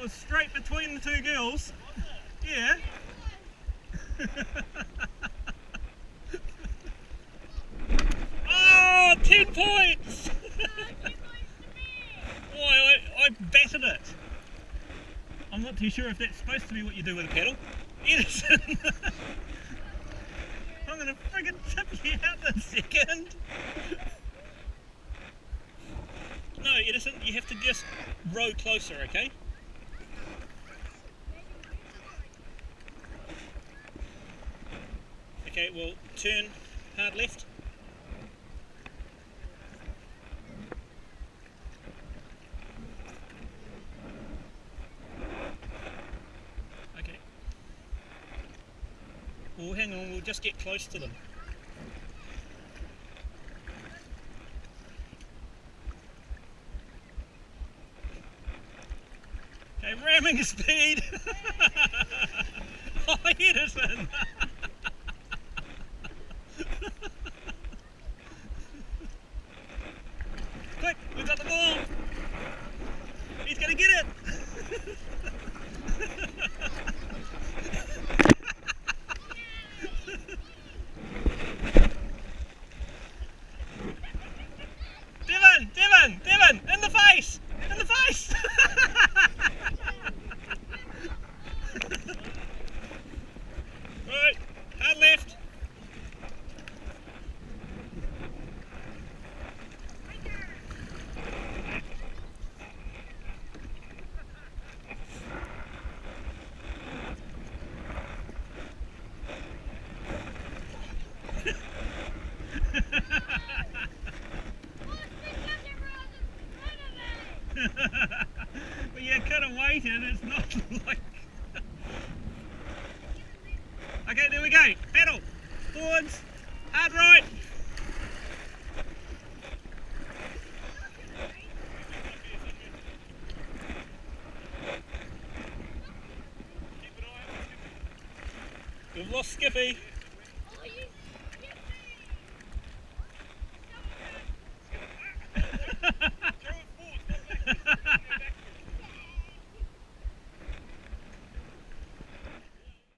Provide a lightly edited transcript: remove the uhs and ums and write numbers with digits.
was straight between the two girls. Yeah. Oh, 10 points! Oh, I battered it. I'm not too sure if that's supposed to be what you do with a paddle. Edison! I'm gonna friggin' tip you out in a second. No, Edison, you have to just row closer, okay? Okay, well, turn hard left. Okay. Well, hang on, we'll just get close to them. Okay, ramming speed! Oh, Edison! Quick, we've got the ball! He's gonna get it! Devon! In the face! In the face! Right, hard left. But you could have waited, it's not like... Okay, there we go. Paddle. Forwards. Hard right. We've lost Skippy.